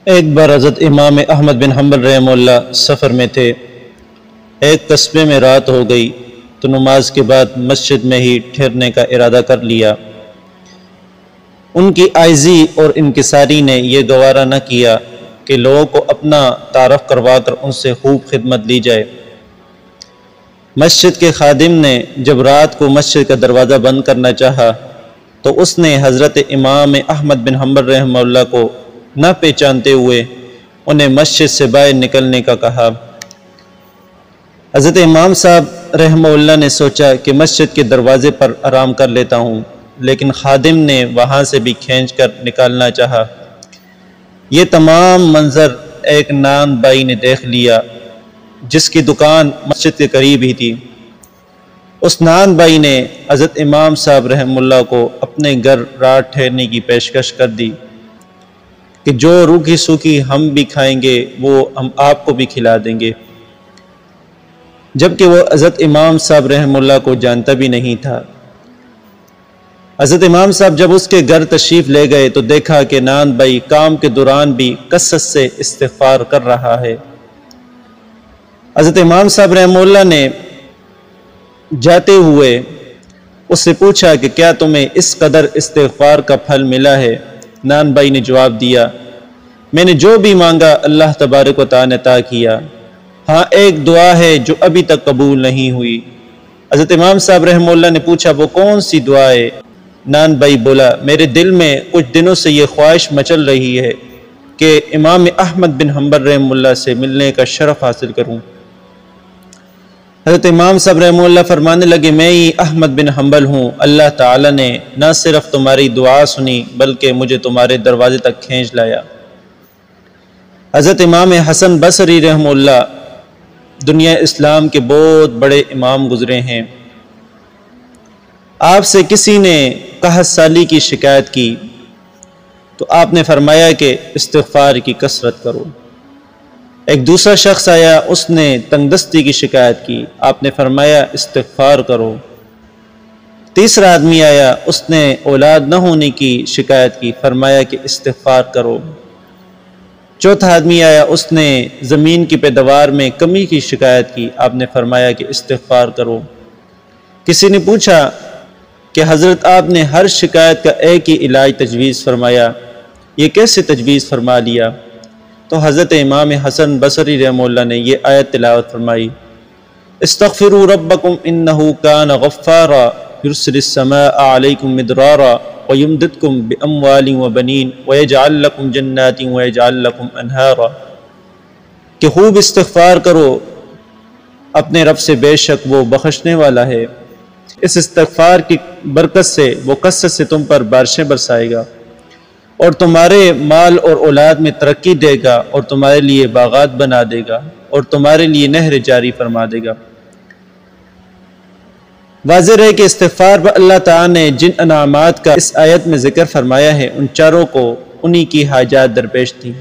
ایک بار حضرت امام احمد بن حنبل رحمہ اللہ سفر میں تھے۔ ایک قصبے میں رات ہو گئی تو نماز کے بعد مسجد میں ہی ٹھہرنے کا ارادہ کر لیا۔ ان کی عاجزی اور انکساری نے یہ گوارا نہ کیا کہ لوگوں کو اپنا تعارف کروا کر ان سے خوب خدمت لی جائے۔ مسجد کے خادم نے جب رات کو مسجد کا دروازہ بند کرنا چاہا تو اس نے حضرت امام احمد بن حنبل رحمہ اللہ کو نہ پہچانتے ہوئے انہیں مسجد سے باہر نکلنے کا کہا۔ حضرت امام صاحب رحمہ اللہ نے سوچا کہ مسجد کے دروازے پر آرام کر لیتا ہوں، لیکن خادم نے وہاں سے بھی کھینچ کر نکالنا چاہا۔ یہ تمام منظر ایک نان بائی نے دیکھ لیا جس کی دکان مسجد کے قریب ہی تھی۔ اس نان بائی نے حضرت امام صاحب رحمہ اللہ کو اپنے گھر رات ٹھہرنے کی پیشکش کر دی کہ جو روکھی سوکھی ہم بھی کھائیں گے وہ ہم آپ کو بھی کھلا دیں گے، جبکہ وہ حضرت امام صاحب رحمہ اللہ کو جانتا بھی نہیں تھا۔ حضرت امام صاحب جب اس کے گھر تشریف لے گئے تو دیکھا کہ نان بھائی کام کے دوران بھی کثرت سے استغفار کر رہا ہے۔ حضرت امام صاحب رحمہ اللہ نے جاتے ہوئے اس سے پوچھا کہ کیا تمہیں اس قدر استغفار کا پھل ملا ہے؟ نان بھائی نے جواب دیا، میں نے جو بھی مانگا اللہ تبارک و تعالی نے عطا کیا، ہاں ایک دعا ہے جو ابھی تک قبول نہیں ہوئی۔ حضرت امام صاحب رحمہ اللہ نے پوچھا وہ کون سی دعا ہے؟ نان بھائی بولا، میرے دل میں کچھ دنوں سے یہ خواہش مچل رہی ہے کہ امام احمد بن حنبل رحمہ اللہ سے ملنے کا شرف حاصل کروں۔ حضرت امام صاحب رحمہ اللہ فرمانے لگے، میں ہی احمد بن حنبل ہوں۔ اللہ تعالی نے نہ صرف تمہاری دعا سنی بلکہ مجھے تمہارے دروازے تک کھینچ لایا۔ حضرت امام حسن بصری رحمہ اللہ دنیا اسلام کے بہت بڑے امام گزرے ہیں۔ آپ سے کسی نے قحط سالی کی شکایت کی تو آپ نے فرمایا کہ استغفار کی کثرت کرو۔ ایک دوسرا شخص آیا، اس نے تنگ دستی کی شکایت کی، آپ نے فرمایا استغفار کرو۔ تیسرا آدمی آیا، اس نے اولاد نہ ہونے کی شکایت کی، فرمایا کہ استغفار کرو۔ چوتھا آدمی آیا، اس نے زمین کی پیداوار میں کمی کی شکایت کی، آپ نے فرمایا کہ استغفار کرو۔ کسی نے پوچھا کہ حضرت آپ نے ہر شکایت کا ایک ہی علاج تجویز فرمایا، یہ کیسے تجویز فرما لیا؟ تو حضرت امام حسن بصری رحمہ اللہ نے یہ آیت تلاوت فرمائی، استغفروا ربکم انہ کان غفارا یرسل السماء علیکم مدرارا ویمددکم باموال وبنین ویجعل لکم جنات ویجعل لکم انہارا، کہ خوب استغفار کرو اپنے رب سے، بے شک وہ بخشنے والا ہے۔ اس استغفار کی برکت سے وہ کثرت سے تم پر بارشیں برسائے گا اور تمہارے مال اور اولاد میں ترقی دے گا اور تمہارے لیے باغات بنا دے گا اور تمہارے لیے نہر جاری فرما دے گا۔ واضح رہے کہ استغفار پر اللہ تعالیٰ نے جن انعامات کا اس آیت میں ذکر فرمایا ہے ان چاروں کو انہی کی حاجات درپیش تھی۔